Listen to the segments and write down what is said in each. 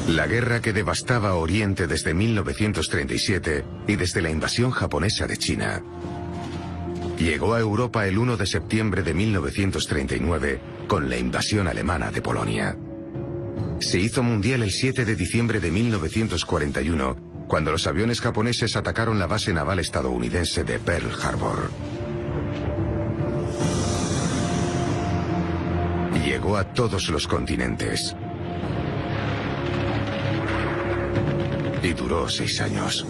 La guerra que devastaba Oriente desde 1937 y desde la invasión japonesa de China. Llegó a Europa el 1 de septiembre de 1939 con la invasión alemana de Polonia. Se hizo mundial el 7 de diciembre de 1941, cuando los aviones japoneses atacaron la base naval estadounidense de Pearl Harbor. Llegó a todos los continentes. Y duró 6 años.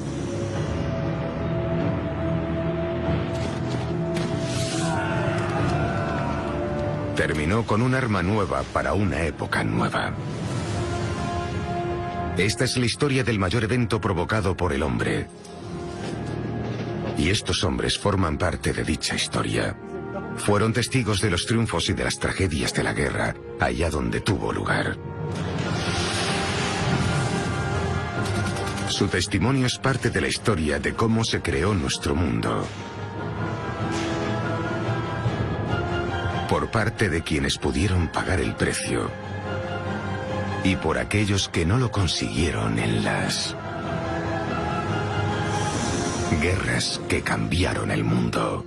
Terminó con un arma nueva para una época nueva. Esta es la historia del mayor evento provocado por el hombre. Y estos hombres forman parte de dicha historia. Fueron testigos de los triunfos y de las tragedias de la guerra, allá donde tuvo lugar. Su testimonio es parte de la historia de cómo se creó nuestro mundo. Por parte de quienes pudieron pagar el precio. Y por aquellos que no lo consiguieron en las guerras que cambiaron el mundo.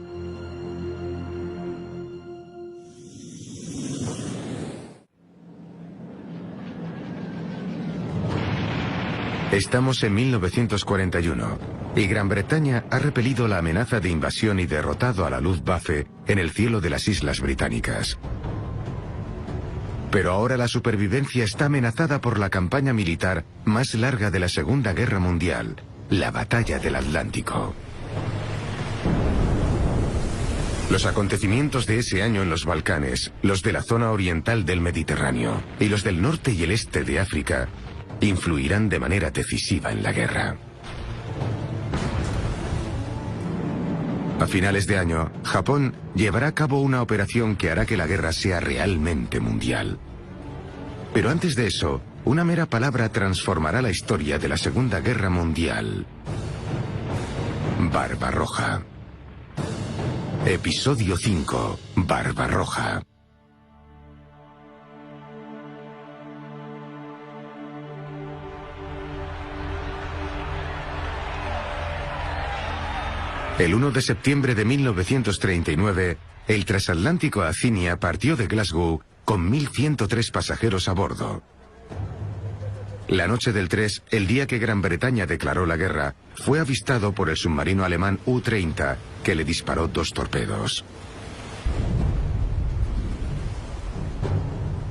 Estamos en 1941 y Gran Bretaña ha repelido la amenaza de invasión y derrotado a la Luftwaffe en el cielo de las Islas Británicas. Pero ahora la supervivencia está amenazada por la campaña militar más larga de la Segunda Guerra Mundial, la Batalla del Atlántico. Los acontecimientos de ese año en los Balcanes, los de la zona oriental del Mediterráneo y los del norte y el este de África influirán de manera decisiva en la guerra. A finales de año, Japón llevará a cabo una operación que hará que la guerra sea realmente mundial. Pero antes de eso, una mera palabra transformará la historia de la Segunda Guerra Mundial. Barbarroja. Episodio 5. Barbarroja. El 1 de septiembre de 1939, el transatlántico Acinia partió de Glasgow con 1.103 pasajeros a bordo. La noche del 3, el día que Gran Bretaña declaró la guerra, fue avistado por el submarino alemán U-30, que le disparó 2 torpedos.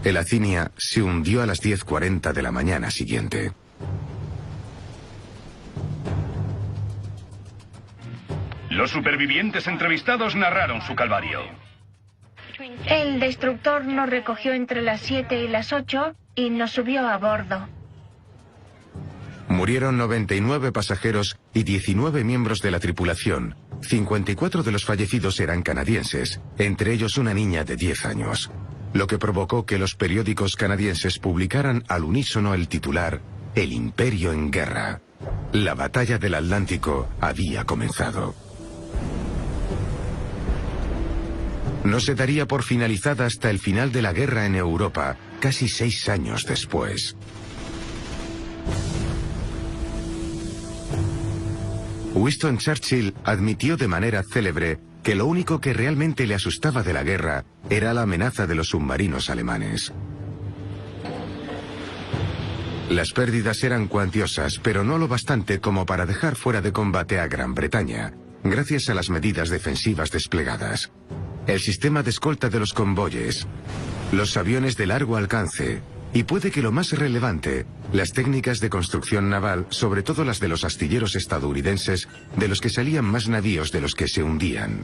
El Acinia se hundió a las 10:40 de la mañana siguiente. Los supervivientes entrevistados narraron su calvario. El destructor nos recogió entre las 7 y las 8 y nos subió a bordo. Murieron 99 pasajeros y 19 miembros de la tripulación. 54 de los fallecidos eran canadienses, entre ellos una niña de 10 años. Lo que provocó que los periódicos canadienses publicaran al unísono el titular «El Imperio en guerra». La batalla del Atlántico había comenzado. No se daría por finalizada hasta el final de la guerra en Europa, casi 6 años después. Winston Churchill admitió de manera célebre que lo único que realmente le asustaba de la guerra era la amenaza de los submarinos alemanes. Las pérdidas eran cuantiosas, pero no lo bastante como para dejar fuera de combate a Gran Bretaña, gracias a las medidas defensivas desplegadas. El sistema de escolta de los convoyes, los aviones de largo alcance y puede que lo más relevante, las técnicas de construcción naval, sobre todo las de los astilleros estadounidenses, de los que salían más navíos de los que se hundían.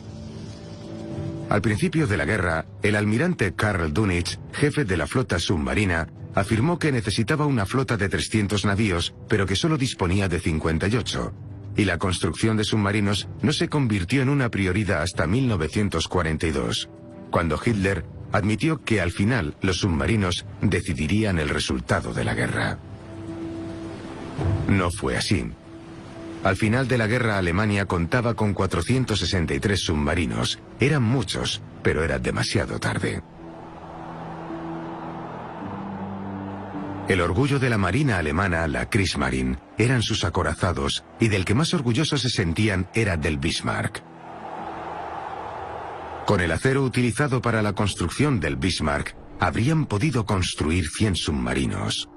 Al principio de la guerra, el almirante Karl Dönitz, jefe de la flota submarina, afirmó que necesitaba una flota de 300 navíos, pero que solo disponía de 58. Y la construcción de submarinos no se convirtió en una prioridad hasta 1942, cuando Hitler admitió que al final los submarinos decidirían el resultado de la guerra. No fue así. Al final de la guerra Alemania contaba con 463 submarinos. Eran muchos, pero era demasiado tarde. El orgullo de la marina alemana, la Kriegsmarine, eran sus acorazados, y del que más orgullosos se sentían era del Bismarck. Con el acero utilizado para la construcción del Bismarck, habrían podido construir 100 submarinos.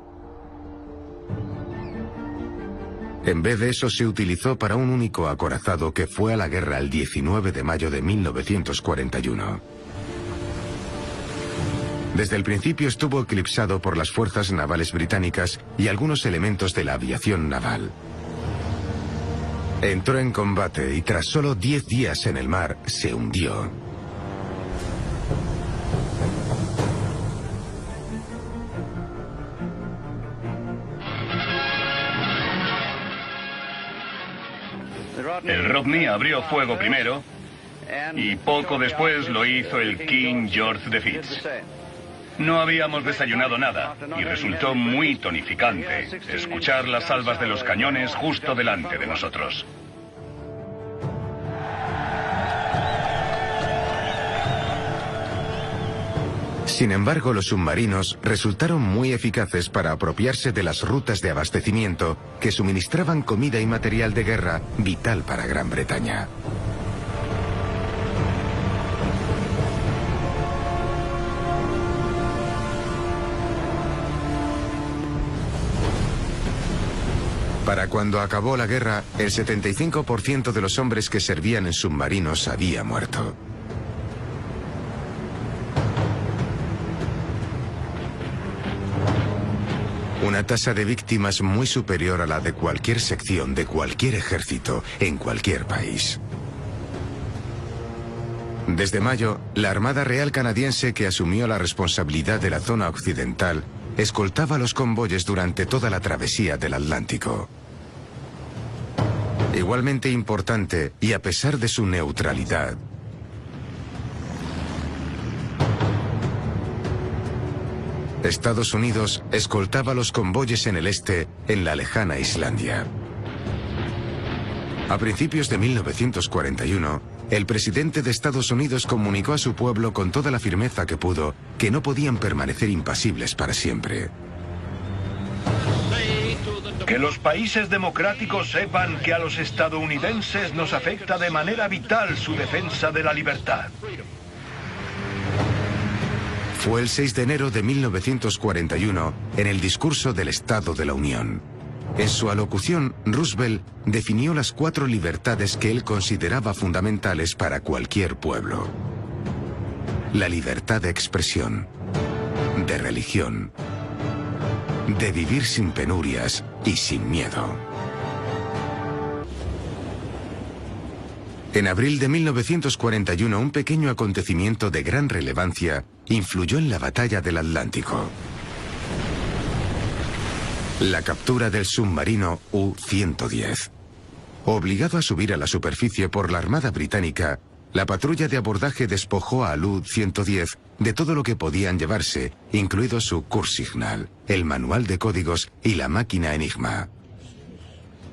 En vez de eso se utilizó para un único acorazado que fue a la guerra el 19 de mayo de 1941. Desde el principio estuvo eclipsado por las fuerzas navales británicas y algunos elementos de la aviación naval. Entró en combate y tras solo 10 días en el mar, se hundió. El Rodney abrió fuego primero y poco después lo hizo el King George de Fitz. No habíamos desayunado nada y resultó muy tonificante escuchar las salvas de los cañones justo delante de nosotros. Sin embargo, los submarinos resultaron muy eficaces para apropiarse de las rutas de abastecimiento que suministraban comida y material de guerra vital para Gran Bretaña. Para cuando acabó la guerra, el 75% de los hombres que servían en submarinos había muerto. Una tasa de víctimas muy superior a la de cualquier sección de cualquier ejército en cualquier país. Desde mayo, la Armada Real Canadiense, que asumió la responsabilidad de la zona occidental, escoltaba los convoyes durante toda la travesía del Atlántico. Igualmente importante, y a pesar de su neutralidad, Estados Unidos escoltaba los convoyes en el este, en la lejana Islandia. A principios de 1941, el presidente de Estados Unidos comunicó a su pueblo con toda la firmeza que pudo que no podían permanecer impasibles para siempre. Que los países democráticos sepan que a los estadounidenses nos afecta de manera vital su defensa de la libertad. Fue el 6 de enero de 1941, en el discurso del Estado de la Unión. En su alocución, Roosevelt definió las 4 libertades que él consideraba fundamentales para cualquier pueblo. La libertad de expresión, de religión, de vivir sin penurias y sin miedo. En abril de 1941, un pequeño acontecimiento de gran relevancia influyó en la batalla del Atlántico. La captura del submarino U-110. Obligado a subir a la superficie por la Armada Británica, la patrulla de abordaje despojó al U-110 de todo lo que podían llevarse, incluido su Kurssignal, el manual de códigos y la máquina Enigma.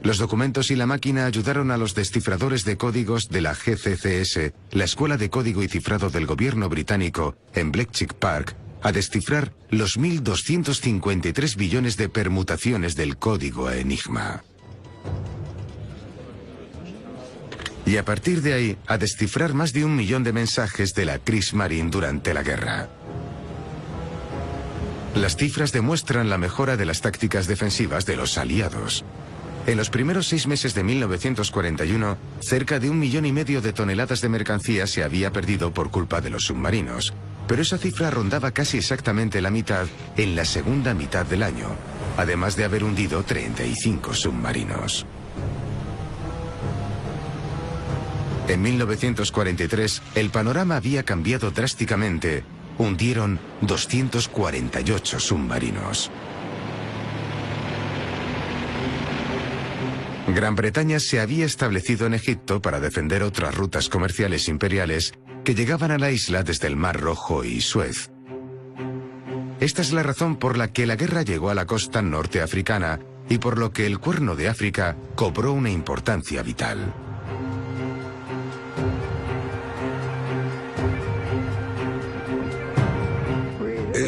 Los documentos y la máquina ayudaron a los descifradores de códigos de la GCCS, la Escuela de Código y Cifrado del Gobierno británico, en Bletchley Park, a descifrar los 1.253 billones de permutaciones del código Enigma. Y a partir de ahí, a descifrar más de 1 millón de mensajes de la Kriegsmarine durante la guerra. Las cifras demuestran la mejora de las tácticas defensivas de los aliados. En los primeros 6 meses de 1941, cerca de 1,5 millones de toneladas de mercancía se había perdido por culpa de los submarinos, pero esa cifra rondaba casi exactamente la mitad en la segunda mitad del año, además de haber hundido 35 submarinos. En 1943, el panorama había cambiado drásticamente. Hundieron 248 submarinos. Gran Bretaña se había establecido en Egipto para defender otras rutas comerciales imperiales que llegaban a la isla desde el Mar Rojo y Suez. Esta es la razón por la que la guerra llegó a la costa norteafricana y por lo que el Cuerno de África cobró una importancia vital.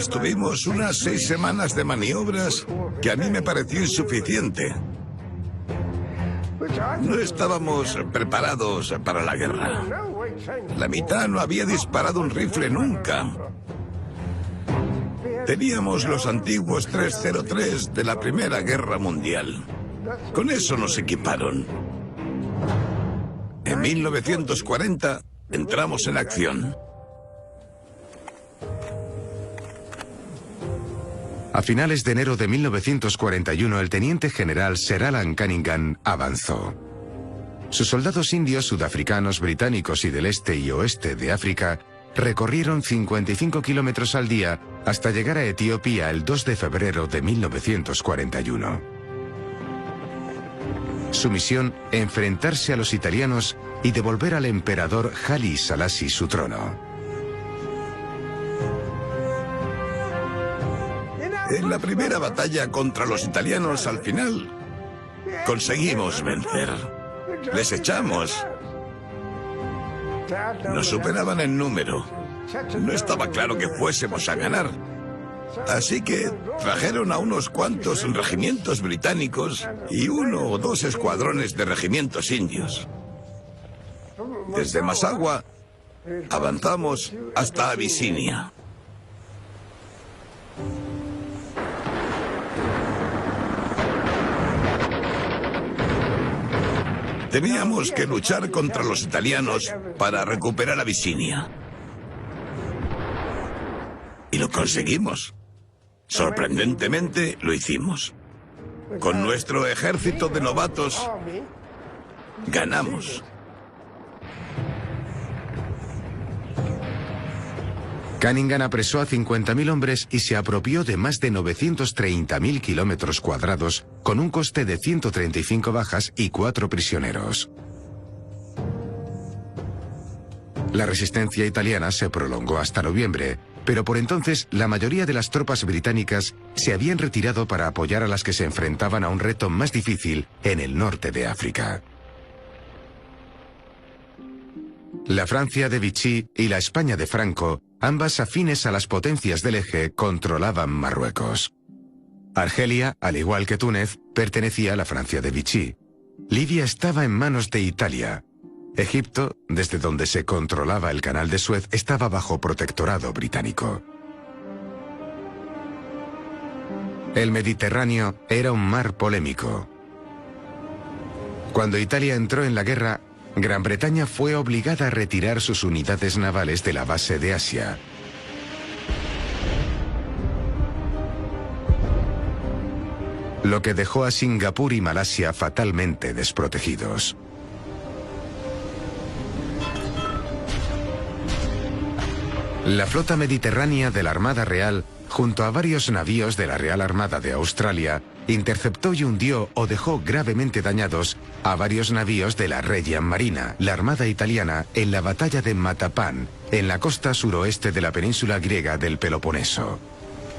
Tuvimos unas 6 semanas de maniobras que a mí me pareció insuficiente. No estábamos preparados para la guerra. La mitad no había disparado un rifle nunca. Teníamos los antiguos 303 de la Primera Guerra Mundial. Con eso nos equiparon. En 1940 entramos en acción. A finales de enero de 1941, el teniente general Sir Alan Cunningham avanzó. Sus soldados indios, sudafricanos, británicos y del este y oeste de África recorrieron 55 kilómetros al día hasta llegar a Etiopía el 2 de febrero de 1941. Su misión, enfrentarse a los italianos y devolver al emperador Haile Selassie su trono. En la primera batalla contra los italianos, al final, conseguimos vencer. Les echamos. Nos superaban en número. No estaba claro que fuésemos a ganar. Así que trajeron a unos cuantos regimientos británicos y 1 o 2 escuadrones de regimientos indios. Desde Massawa avanzamos hasta Abisinia. Teníamos que luchar contra los italianos para recuperar Abisinia. Y lo conseguimos. Sorprendentemente, lo hicimos. Con nuestro ejército de novatos, ganamos. Cunningham apresó a 50.000 hombres y se apropió de más de 930.000 kilómetros cuadrados, con un coste de 135 bajas y 4 prisioneros. La resistencia italiana se prolongó hasta noviembre, pero por entonces la mayoría de las tropas británicas se habían retirado para apoyar a las que se enfrentaban a un reto más difícil en el norte de África. La Francia de Vichy y la España de Franco, ambas afines a las potencias del eje, controlaban Marruecos. Argelia, al igual que Túnez, pertenecía a la Francia de Vichy. Libia estaba en manos de Italia. Egipto, desde donde se controlaba el canal de Suez, estaba bajo protectorado británico. El Mediterráneo era un mar polémico. Cuando Italia entró en la guerra, Gran Bretaña fue obligada a retirar sus unidades navales de la base de Asia. Lo que dejó a Singapur y Malasia fatalmente desprotegidos. La flota mediterránea de la Armada Real, junto a varios navíos de la Real Armada de Australia, interceptó y hundió o dejó gravemente dañados a varios navíos de la Regian Marina, la Armada italiana, en la batalla de Matapan, en la costa suroeste de la península griega del Peloponeso.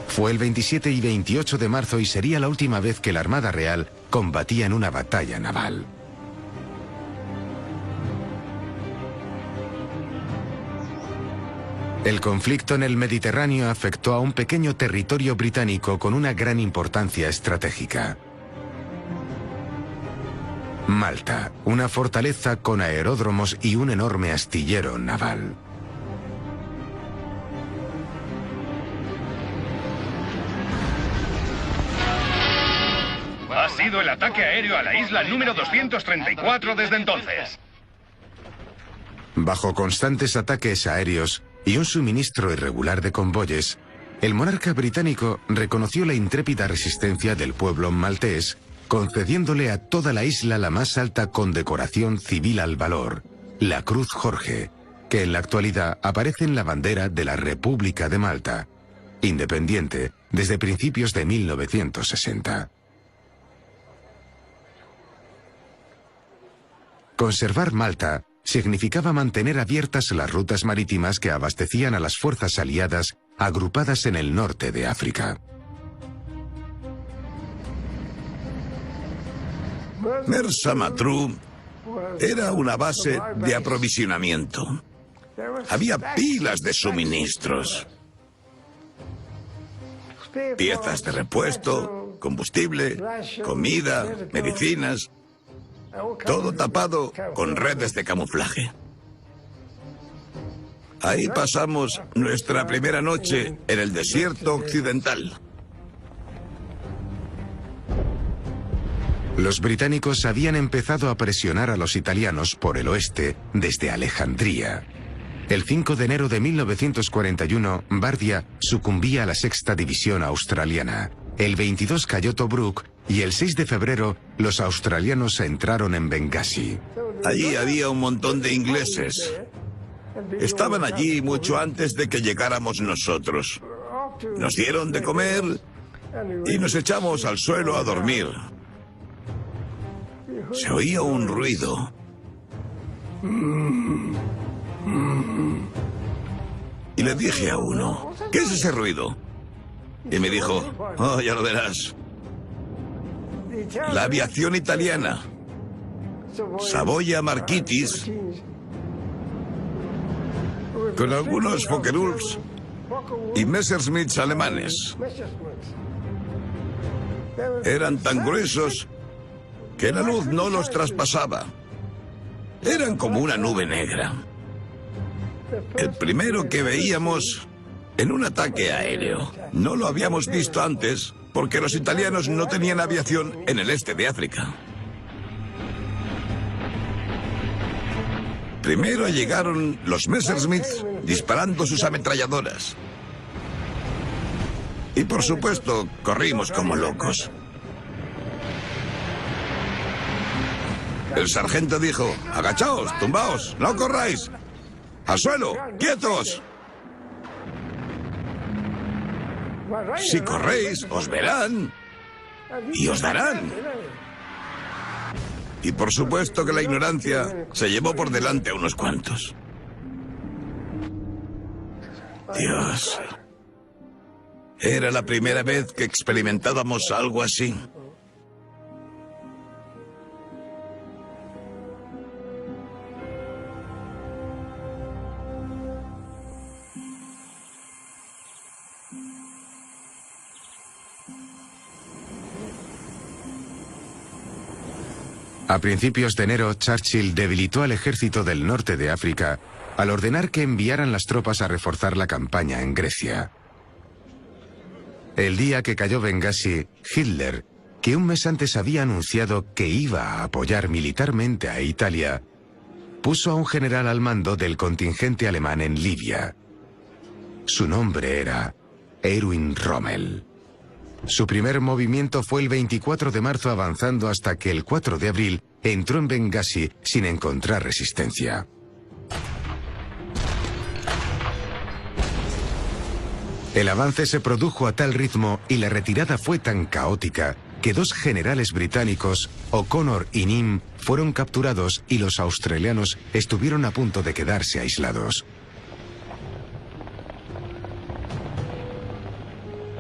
Fue el 27 y 28 de marzo y sería la última vez que la Armada Real combatía en una batalla naval. El conflicto en el Mediterráneo afectó a un pequeño territorio británico con una gran importancia estratégica. Malta, una fortaleza con aeródromos y un enorme astillero naval. Ha sido el ataque aéreo a la isla número 234 desde entonces. Bajo constantes ataques aéreos y un suministro irregular de convoyes, el monarca británico reconoció la intrépida resistencia del pueblo maltés, concediéndole a toda la isla la más alta condecoración civil al valor, la Cruz Jorge, que en la actualidad aparece en la bandera de la República de Malta, independiente desde principios de 1960. Conservar Malta significaba mantener abiertas las rutas marítimas que abastecían a las fuerzas aliadas agrupadas en el norte de África. Mersa Matruh era una base de aprovisionamiento. Había pilas de suministros. piezas de repuesto, combustible, comida, medicinas, todo tapado con redes de camuflaje. Ahí pasamos nuestra primera noche en el desierto occidental. Los británicos habían empezado a presionar a los italianos por el oeste desde Alejandría. El 5 de enero de 1941, Bardia sucumbía a la 6ª División Australiana. El 22 cayó Tobruk y el 6 de febrero los australianos entraron en Bengasi. Allí había un montón de ingleses. Estaban allí mucho antes de que llegáramos nosotros. Nos dieron de comer y nos echamos al suelo a dormir. Se oía un ruido. Y le dije a uno, ¿qué es ese ruido? Y me dijo, oh, ya lo verás. La aviación italiana. Savoia Marquitis, con algunos Focke-Wulfs y Messerschmitts alemanes. Eran tan gruesos que la luz no los traspasaba. Eran como una nube negra. El primero que veíamos en un ataque aéreo. No lo habíamos visto antes porque los italianos no tenían aviación en el este de África. Primero llegaron los Messerschmitts disparando sus ametralladoras. Y por supuesto, corrimos como locos. El sargento dijo, agachaos, tumbaos, no corráis. ¡Al suelo! ¡Quietos! Si corréis, os verán y os darán. Y por supuesto que la ignorancia se llevó por delante a unos cuantos. Dios. Era la primera vez que experimentábamos algo así. A principios de enero, Churchill debilitó al ejército del norte de África al ordenar que enviaran las tropas a reforzar la campaña en Grecia. El día que cayó Bengasi, Hitler, que un mes antes había anunciado que iba a apoyar militarmente a Italia, puso a un general al mando del contingente alemán en Libia. Su nombre era Erwin Rommel. Su primer movimiento fue el 24 de marzo avanzando hasta que el 4 de abril entró en Bengasi sin encontrar resistencia. El avance se produjo a tal ritmo y la retirada fue tan caótica que dos generales británicos, O'Connor y Nym, fueron capturados y los australianos estuvieron a punto de quedarse aislados.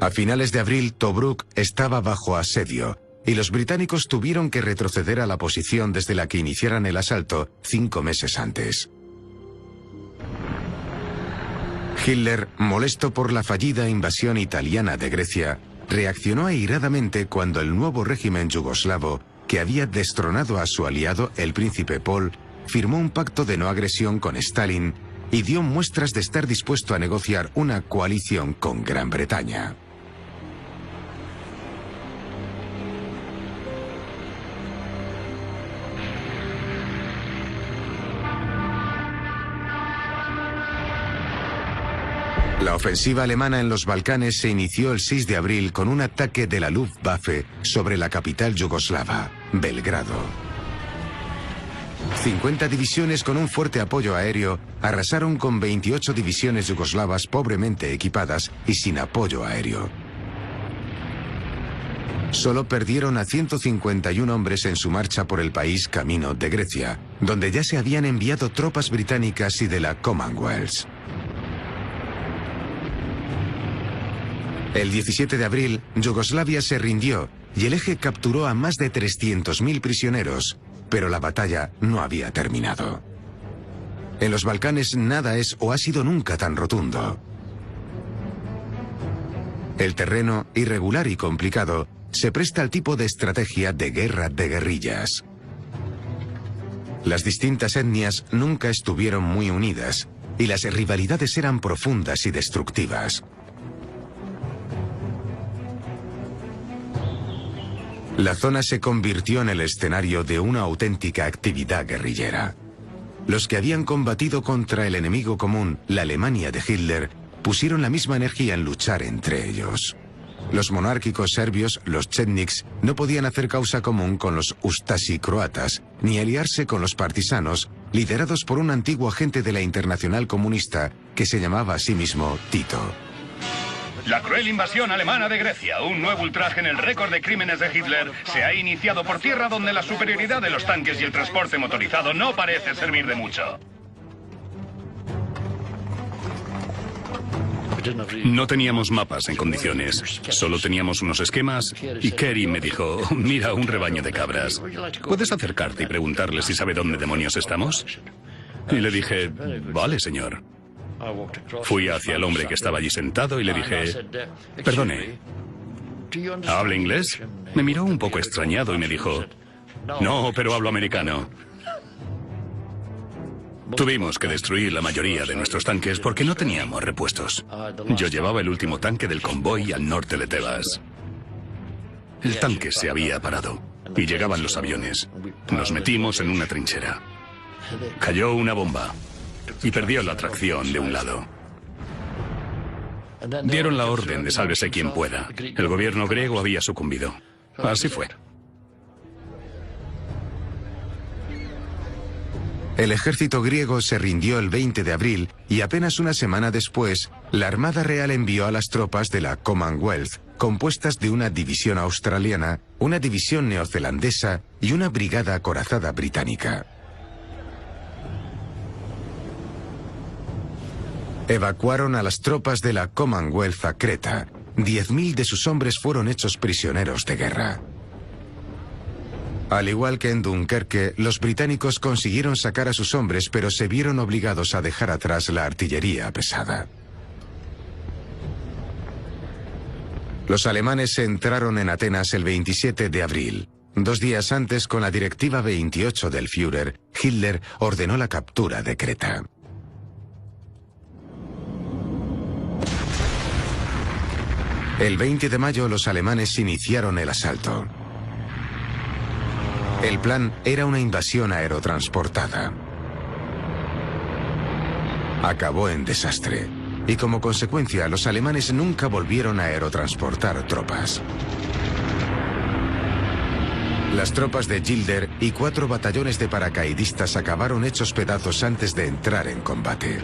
A finales de abril, Tobruk estaba bajo asedio y los británicos tuvieron que retroceder a la posición desde la que iniciaran el asalto 5 meses antes. Hitler, molesto por la fallida invasión italiana de Grecia, reaccionó airadamente cuando el nuevo régimen yugoslavo, que había destronado a su aliado, el príncipe Paul, firmó un pacto de no agresión con Stalin y dio muestras de estar dispuesto a negociar una coalición con Gran Bretaña. La ofensiva alemana en los Balcanes se inició el 6 de abril con un ataque de la Luftwaffe sobre la capital yugoslava, Belgrado. 50 divisiones con un fuerte apoyo aéreo arrasaron con 28 divisiones yugoslavas pobremente equipadas y sin apoyo aéreo. Solo perdieron a 151 hombres en su marcha por el país camino de Grecia, donde ya se habían enviado tropas británicas y de la Commonwealth. El 17 de abril, Yugoslavia se rindió y el eje capturó a más de 300.000 prisioneros, pero la batalla no había terminado. En los Balcanes nada es o ha sido nunca tan rotundo. El terreno, irregular y complicado, se presta al tipo de estrategia de guerra de guerrillas. Las distintas etnias nunca estuvieron muy unidas y las rivalidades eran profundas y destructivas. La zona se convirtió en el escenario de una auténtica actividad guerrillera. Los que habían combatido contra el enemigo común, la Alemania de Hitler, pusieron la misma energía en luchar entre ellos. Los monárquicos serbios, los chetniks, no podían hacer causa común con los ustasi croatas, ni aliarse con los partisanos, liderados por un antiguo agente de la Internacional Comunista que se llamaba a sí mismo Tito. La cruel invasión alemana de Grecia, un nuevo ultraje en el récord de crímenes de Hitler, se ha iniciado por tierra donde la superioridad de los tanques y el transporte motorizado no parece servir de mucho. No teníamos mapas en condiciones, solo teníamos unos esquemas y Kerry me dijo, mira un rebaño de cabras. ¿Puedes acercarte y preguntarle si sabe dónde demonios estamos? Y le dije, vale, señor. Fui hacia el hombre que estaba allí sentado y le dije, perdone, ¿habla inglés? Me miró un poco extrañado y me dijo, no, pero hablo americano. Tuvimos que destruir la mayoría de nuestros tanques porque no teníamos repuestos. Yo llevaba el último tanque del convoy al norte de Tebas. El tanque se había parado y llegaban los aviones. Nos metimos en una trinchera. Cayó una bomba y perdió la tracción de un lado. Dieron la orden de sálvese quien pueda. El gobierno griego había sucumbido. Así fue. El ejército griego se rindió el 20 de abril y apenas una semana después, la Armada Real envió a las tropas de la Commonwealth, compuestas de una división australiana, una división neozelandesa y una brigada acorazada británica. Evacuaron a las tropas de la Commonwealth a Creta. 10.000 de sus hombres fueron hechos prisioneros de guerra. Al igual que en Dunkerque, los británicos consiguieron sacar a sus hombres, pero se vieron obligados a dejar atrás la artillería pesada. Los alemanes entraron en Atenas el 27 de abril. 2 días antes, con la Directiva 28 del Führer, Hitler ordenó la captura de Creta. El 20 de mayo los alemanes iniciaron el asalto. El plan era una invasión aerotransportada. Acabó en desastre, y como consecuencia los alemanes nunca volvieron a aerotransportar tropas. Las tropas de Gilder y 4 batallones de paracaidistas acabaron hechos pedazos antes de entrar en combate.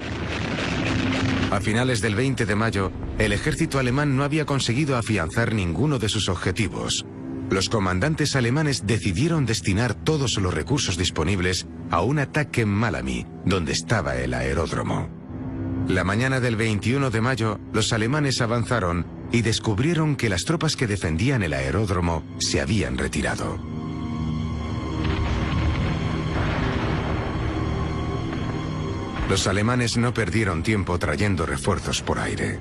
A finales del 20 de mayo, el ejército alemán no había conseguido afianzar ninguno de sus objetivos. Los comandantes alemanes decidieron destinar todos los recursos disponibles a un ataque en Malami, donde estaba el aeródromo. La mañana del 21 de mayo, los alemanes avanzaron y descubrieron que las tropas que defendían el aeródromo se habían retirado. Los alemanes no perdieron tiempo trayendo refuerzos por aire.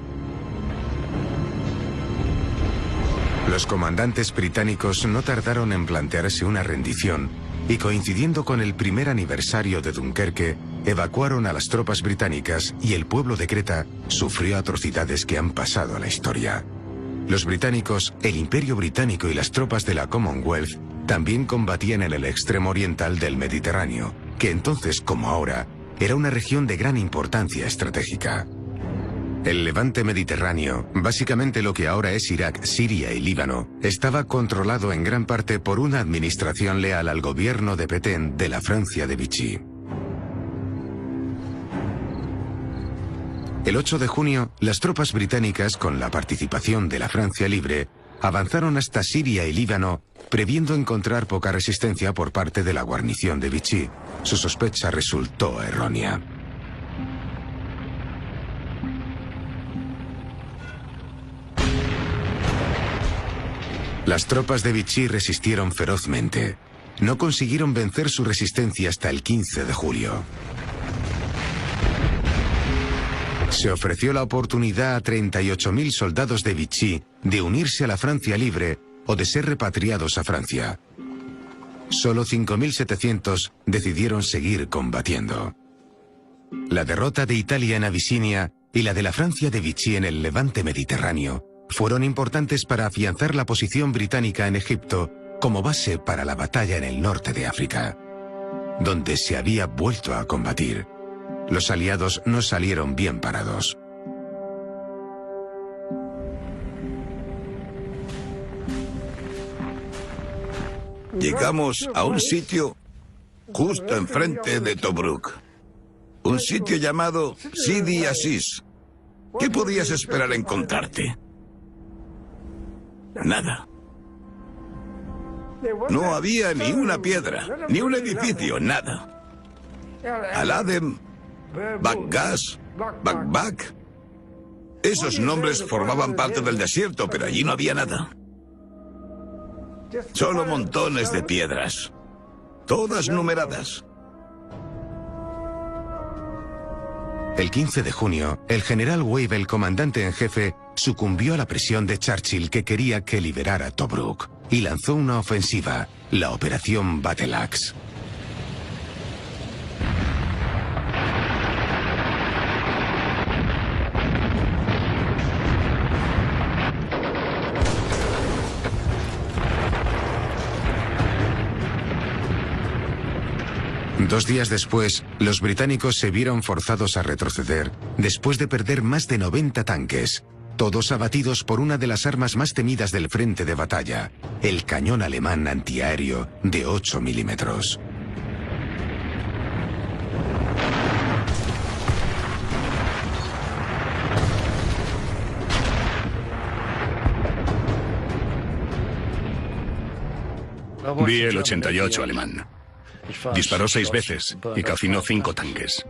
Los comandantes británicos no tardaron en plantearse una rendición y, coincidiendo con el primer aniversario de Dunkerque, evacuaron a las tropas británicas y el pueblo de Creta sufrió atrocidades que han pasado a la historia. Los británicos, el Imperio Británico y las tropas de la Commonwealth también combatían en el extremo oriental del Mediterráneo, que entonces, como ahora, era una región de gran importancia estratégica. El levante mediterráneo, básicamente lo que ahora es Irak, Siria y Líbano, estaba controlado en gran parte por una administración leal al gobierno de Pétain de la Francia de Vichy. El 8 de junio, las tropas británicas, con la participación de la Francia Libre, avanzaron hasta Siria y Líbano, previendo encontrar poca resistencia por parte de la guarnición de Vichy. Su sospecha resultó errónea. Las tropas de Vichy resistieron ferozmente. No consiguieron vencer su resistencia hasta el 15 de julio. Se ofreció la oportunidad a 38.000 soldados de Vichy de unirse a la Francia libre o de ser repatriados a Francia. Solo 5.700 decidieron seguir combatiendo. La derrota de Italia en Abisinia y la de la Francia de Vichy en el levante mediterráneo fueron importantes para afianzar la posición británica en Egipto como base para la batalla en el norte de África, donde se había vuelto a combatir. Los aliados no salieron bien parados. Llegamos a un sitio justo enfrente de Tobruk. Un sitio llamado Sidi Aziz. ¿Qué podías esperar encontrarte? Nada. No había ni una piedra, ni un edificio, nada. Al-Adem, Baggas, Bakbak. Esos nombres formaban parte del desierto, pero allí no había nada. Solo montones de piedras, todas numeradas. El 15 de junio, el general Wavell, el comandante en jefe, sucumbió a la presión de Churchill, que quería que liberara Tobruk, y lanzó una ofensiva, la Operación Battle Axe. Dos días después, los británicos se vieron forzados a retroceder después de perder más de 90 tanques, todos abatidos por una de las armas más temidas del frente de batalla, el cañón alemán antiaéreo de 8 milímetros. Vi el 88 alemán. Disparó 6 veces y calcinó 5 tanques.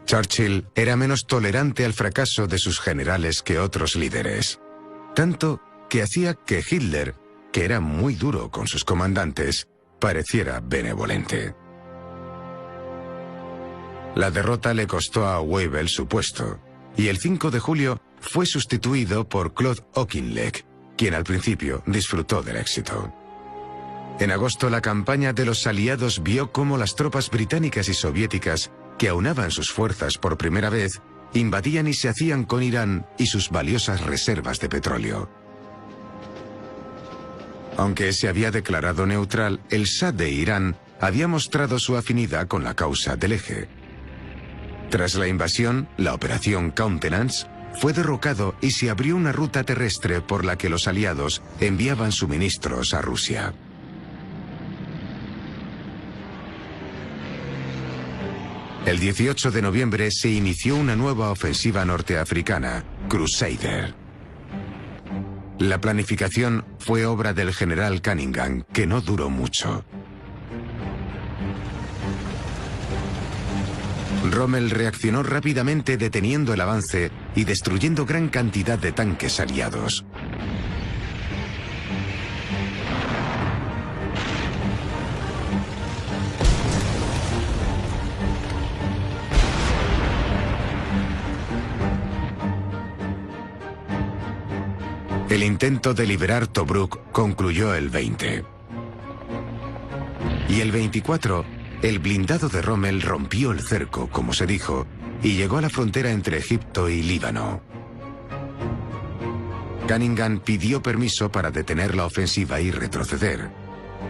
Churchill era menos tolerante al fracaso de sus generales que otros líderes, tanto que hacía que Hitler, que era muy duro con sus comandantes, pareciera benevolente. La derrota le costó a Wavell su puesto, y el 5 de julio fue sustituido por Claude Auchinleck, quien al principio disfrutó del éxito. En agosto, la campaña de los aliados vio cómo las tropas británicas y soviéticas, que aunaban sus fuerzas por primera vez, invadían y se hacían con Irán y sus valiosas reservas de petróleo. Aunque se había declarado neutral, el Shah de Irán había mostrado su afinidad con la causa del Eje. Tras la invasión, la Operación Countenance fue derrocado y se abrió una ruta terrestre por la que los aliados enviaban suministros a Rusia. El 18 de noviembre se inició una nueva ofensiva norteafricana, Crusader. La planificación fue obra del general Cunningham, que no duró mucho. Rommel reaccionó rápidamente, deteniendo el avance y destruyendo gran cantidad de tanques aliados. El intento de liberar Tobruk concluyó el 20. Y el 24, el blindado de Rommel rompió el cerco, como se dijo, y llegó a la frontera entre Egipto y Líbano. Cunningham pidió permiso para detener la ofensiva y retroceder.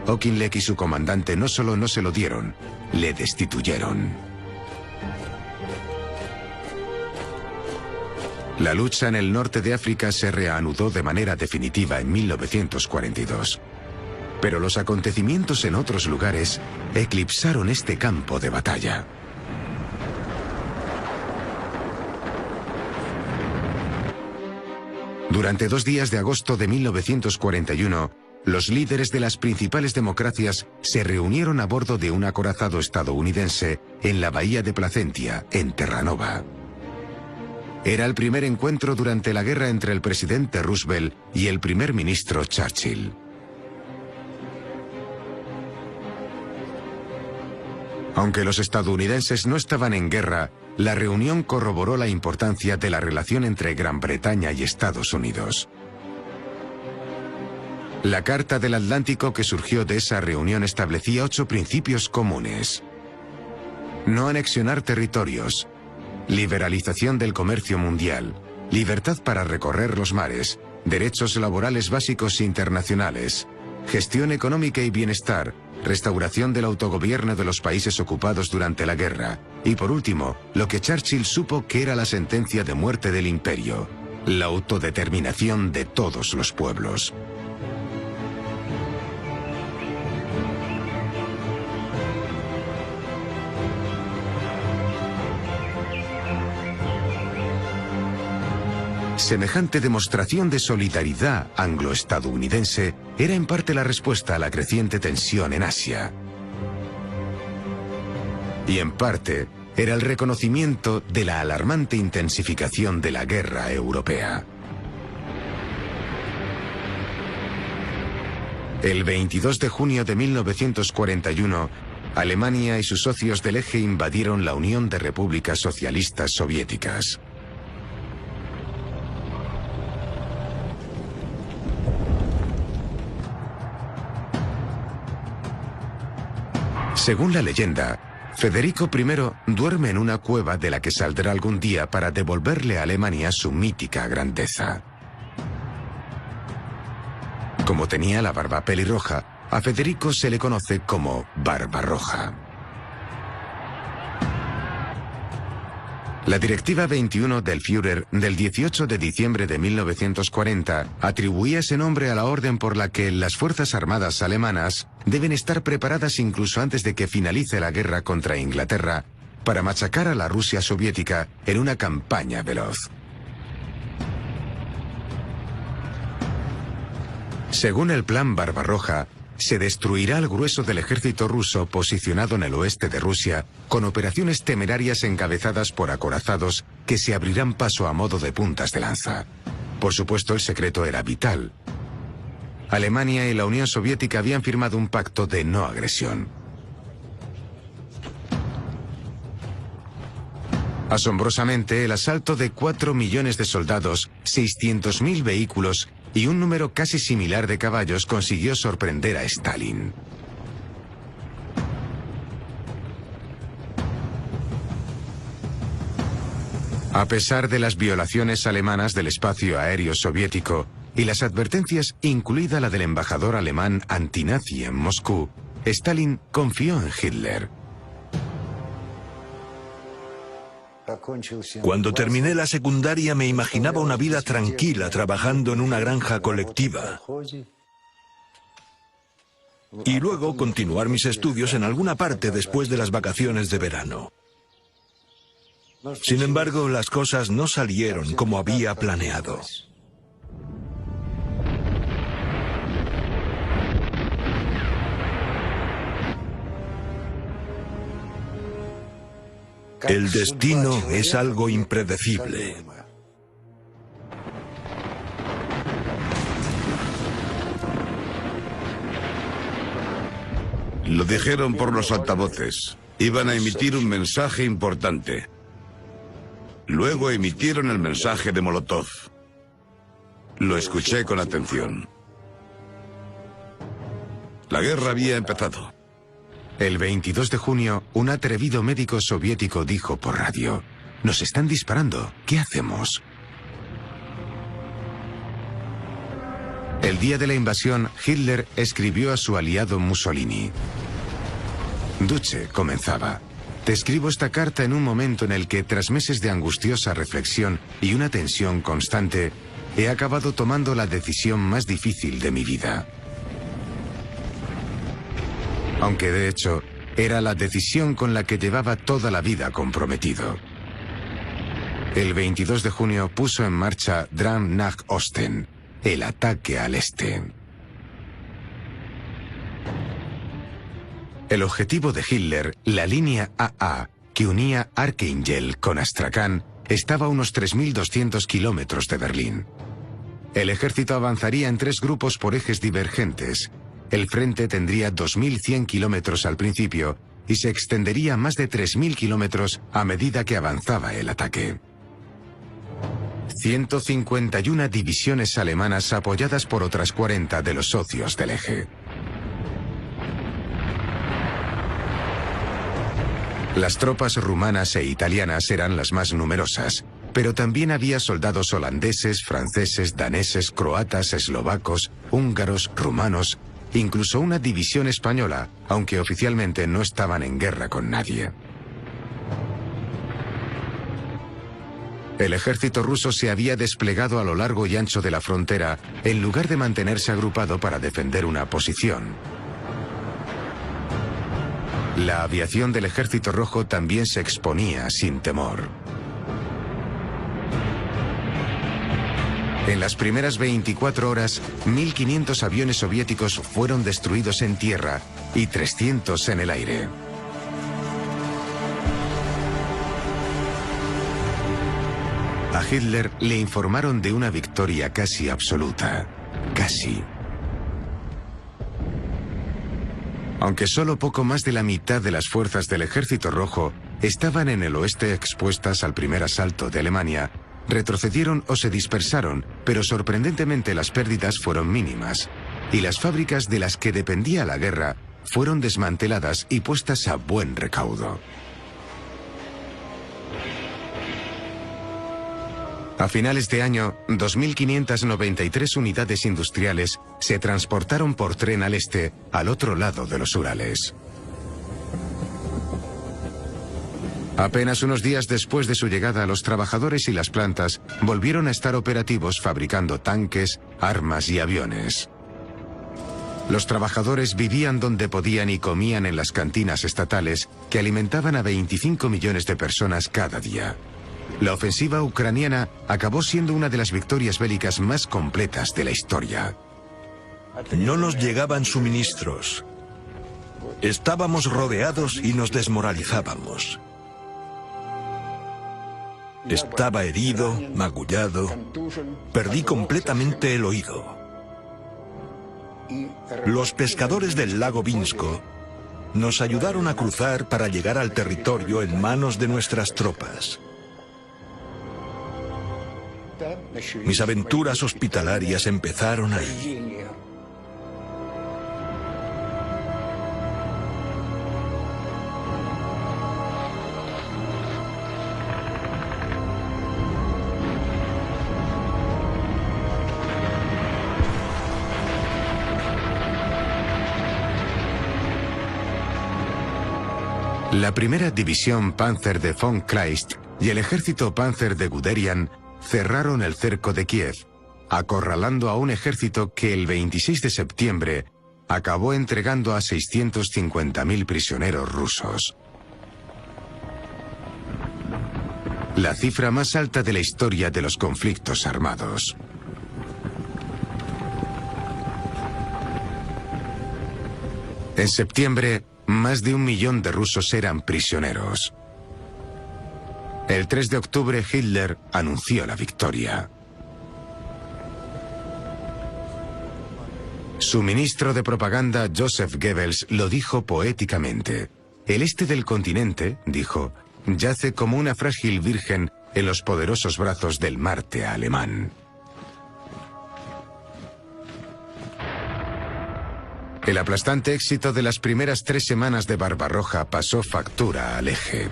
Auchinleck y su comandante no solo no se lo dieron, le destituyeron. La lucha en el norte de África se reanudó de manera definitiva en 1942. Pero los acontecimientos en otros lugares eclipsaron este campo de batalla. Durante 2 días de agosto de 1941, los líderes de las principales democracias se reunieron a bordo de un acorazado estadounidense en la bahía de Placentia, en Terranova. Era el primer encuentro durante la guerra entre el presidente Roosevelt y el primer ministro Churchill. Aunque los estadounidenses no estaban en guerra, la reunión corroboró la importancia de la relación entre Gran Bretaña y Estados Unidos. La Carta del Atlántico que surgió de esa reunión establecía 8 principios comunes. No anexionar territorios, liberalización del comercio mundial, libertad para recorrer los mares, derechos laborales básicos internacionales, gestión económica y bienestar, restauración del autogobierno de los países ocupados durante la guerra, y por último, lo que Churchill supo que era la sentencia de muerte del imperio, la autodeterminación de todos los pueblos. Semejante demostración de solidaridad anglo-estadounidense era en parte la respuesta a la creciente tensión en Asia. Y en parte era el reconocimiento de la alarmante intensificación de la guerra europea. El 22 de junio de 1941, Alemania y sus socios del Eje invadieron la Unión de Repúblicas Socialistas Soviéticas. Según la leyenda, Federico I duerme en una cueva de la que saldrá algún día para devolverle a Alemania su mítica grandeza. Como tenía la barba pelirroja, a Federico se le conoce como Barbarroja. La Directiva 21 del Führer del 18 de diciembre de 1940 atribuía ese nombre a la orden por la que las Fuerzas Armadas alemanas deben estar preparadas incluso antes de que finalice la guerra contra Inglaterra para machacar a la Rusia soviética en una campaña veloz. Según el Plan Barbarroja, se destruirá el grueso del ejército ruso posicionado en el oeste de Rusia con operaciones temerarias encabezadas por acorazados que se abrirán paso a modo de puntas de lanza. Por supuesto, el secreto era vital. Alemania y la Unión Soviética habían firmado un pacto de no agresión. Asombrosamente, el asalto de 4 millones de soldados, 600.000 vehículos y un número casi similar de caballos consiguió sorprender a Stalin. A pesar de las violaciones alemanas del espacio aéreo soviético y las advertencias, incluida la del embajador alemán antinazi en Moscú, Stalin confió en Hitler. Cuando terminé la secundaria me imaginaba una vida tranquila trabajando en una granja colectiva. Y luego continuar mis estudios en alguna parte después de las vacaciones de verano. Sin embargo, las cosas no salieron como había planeado. El destino es algo impredecible. Lo dijeron por los altavoces. Iban a emitir un mensaje importante. Luego emitieron el mensaje de Molotov. Lo escuché con atención. La guerra había empezado. El 22 de junio, un atrevido médico soviético dijo por radio: «Nos están disparando, ¿qué hacemos?». El día de la invasión, Hitler escribió a su aliado Mussolini: «Duce», comenzaba, «te escribo esta carta en un momento en el que, tras meses de angustiosa reflexión y una tensión constante, he acabado tomando la decisión más difícil de mi vida». Aunque de hecho, era la decisión con la que llevaba toda la vida comprometido. El 22 de junio puso en marcha Drang nach Osten, el ataque al este. El objetivo de Hitler, la línea AA, que unía Archangel con Astrakhan, estaba a unos 3.200 kilómetros de Berlín. El ejército avanzaría en 3 grupos por ejes divergentes. El frente tendría 2.100 kilómetros al principio y se extendería a más de 3.000 kilómetros a medida que avanzaba el ataque. 151 divisiones alemanas apoyadas por otras 40 de los socios del eje. Las tropas rumanas e italianas eran las más numerosas, pero también había soldados holandeses, franceses, daneses, croatas, eslovacos, húngaros, rumanos, incluso una división española, aunque oficialmente no estaban en guerra con nadie. El ejército ruso se había desplegado a lo largo y ancho de la frontera en lugar de mantenerse agrupado para defender una posición. La aviación del Ejército Rojo también se exponía sin temor. En las primeras 24 horas, 1.500 aviones soviéticos fueron destruidos en tierra y 300 en el aire. A Hitler le informaron de una victoria casi absoluta. Casi. Aunque solo poco más de la mitad de las fuerzas del Ejército Rojo estaban en el oeste expuestas al primer asalto de Alemania, retrocedieron o se dispersaron, pero sorprendentemente las pérdidas fueron mínimas, y las fábricas de las que dependía la guerra fueron desmanteladas y puestas a buen recaudo. A finales de año, 2.593 unidades industriales se transportaron por tren al este, al otro lado de los Urales. Apenas unos días después de su llegada, los trabajadores y las plantas volvieron a estar operativos fabricando tanques, armas y aviones. Los trabajadores vivían donde podían y comían en las cantinas estatales que alimentaban a 25 millones de personas cada día. La ofensiva ucraniana acabó siendo una de las victorias bélicas más completas de la historia. No nos llegaban suministros. Estábamos rodeados y nos desmoralizábamos. Estaba herido, magullado. Perdí completamente el oído. Los pescadores del lago Vinsko nos ayudaron a cruzar para llegar al territorio en manos de nuestras tropas. Mis aventuras hospitalarias empezaron ahí. La primera división Panzer de von Kleist y el ejército Panzer de Guderian cerraron el cerco de Kiev, acorralando a un ejército que el 26 de septiembre acabó entregando a 650.000 prisioneros rusos. La cifra más alta de la historia de los conflictos armados. En septiembre, más de 1 millón de rusos eran prisioneros. El 3 de octubre Hitler anunció la victoria. Su ministro de propaganda, Joseph Goebbels, lo dijo poéticamente. El este del continente, dijo, yace como una frágil virgen en los poderosos brazos del Marte alemán. El aplastante éxito de las primeras 3 semanas de Barbarroja pasó factura al eje.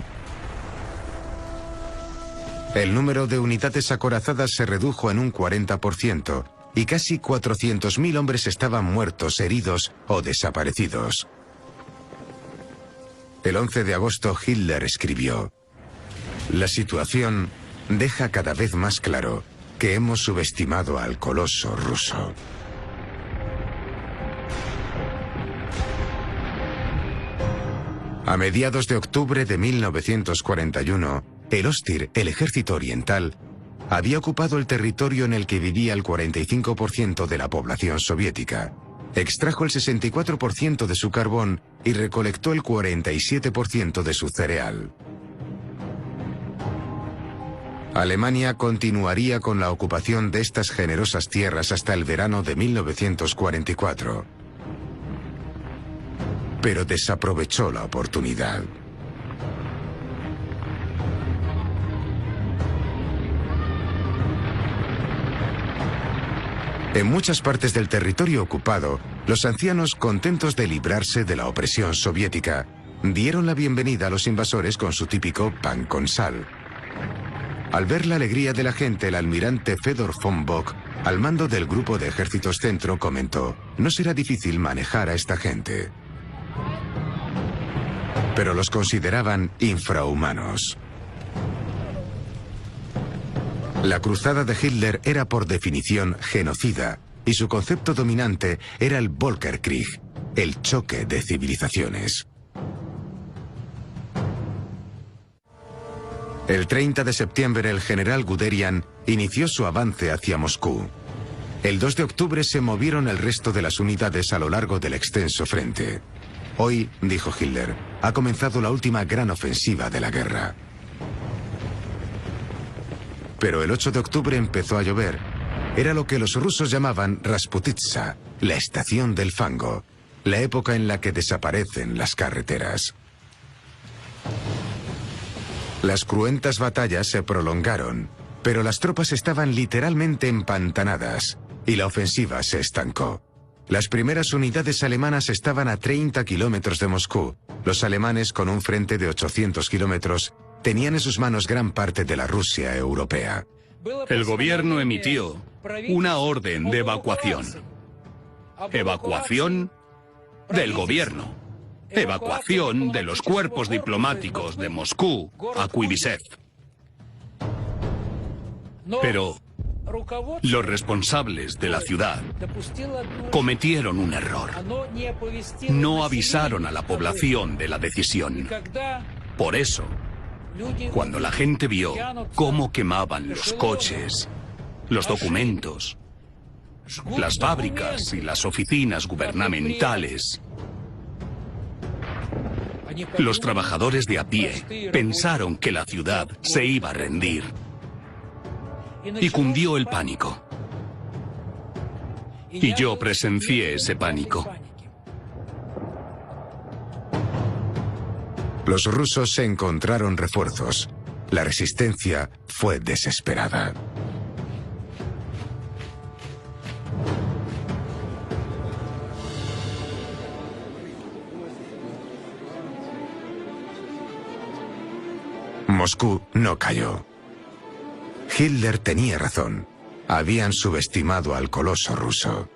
El número de unidades acorazadas se redujo en un 40% y casi 400.000 hombres estaban muertos, heridos o desaparecidos. El 11 de agosto Hitler escribió: "La situación deja cada vez más claro que hemos subestimado al coloso ruso". A mediados de octubre de 1941, el Ostir, el ejército oriental, había ocupado el territorio en el que vivía el 45% de la población soviética, extrajo el 64% de su carbón y recolectó el 47% de su cereal. Alemania continuaría con la ocupación de estas generosas tierras hasta el verano de 1944. pero desaprovechó la oportunidad. En muchas partes del territorio ocupado, los ancianos, contentos de librarse de la opresión soviética, dieron la bienvenida a los invasores con su típico pan con sal. Al ver la alegría de la gente, el almirante Fedor von Bock, al mando del grupo de ejércitos centro, comentó: no será difícil manejar a esta gente. Pero los consideraban infrahumanos. La cruzada de Hitler era por definición genocida, y su concepto dominante era el Völkerkrieg, el choque de civilizaciones. El 30 de septiembre el general Guderian inició su avance hacia Moscú. El 2 de octubre se movieron el resto de las unidades a lo largo del extenso frente. Hoy, dijo Hitler, ha comenzado la última gran ofensiva de la guerra. Pero el 8 de octubre empezó a llover. Era lo que los rusos llamaban Rasputitsa, la estación del fango, la época en la que desaparecen las carreteras. Las cruentas batallas se prolongaron, pero las tropas estaban literalmente empantanadas y la ofensiva se estancó. Las primeras unidades alemanas estaban a 30 kilómetros de Moscú. Los alemanes, con un frente de 800 kilómetros, tenían en sus manos gran parte de la Rusia europea. El gobierno emitió una orden de evacuación. Evacuación del gobierno. Evacuación de los cuerpos diplomáticos de Moscú a Kuibysev. Pero los responsables de la ciudad cometieron un error. No avisaron a la población de la decisión. Por eso, cuando la gente vio cómo quemaban los coches, los documentos, las fábricas y las oficinas gubernamentales, los trabajadores de a pie pensaron que la ciudad se iba a rendir. Y cundió el pánico. Y yo presencié ese pánico. Los rusos se encontraron refuerzos. La resistencia fue desesperada. Moscú no cayó. Hitler tenía razón. Habían subestimado al coloso ruso.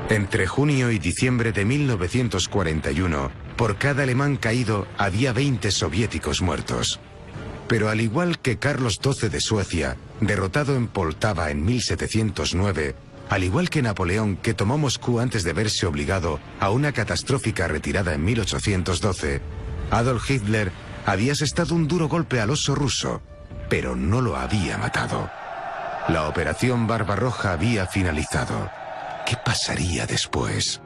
Entre junio y diciembre de 1941, por cada alemán caído había 20 soviéticos muertos. Pero al igual que Carlos XII de Suecia, derrotado en Poltava en 1709, al igual que Napoleón, que tomó Moscú antes de verse obligado a una catastrófica retirada en 1812, Adolf Hitler había asestado un duro golpe al oso ruso, pero no lo había matado. La operación Barbarroja había finalizado. ¿Qué pasaría después?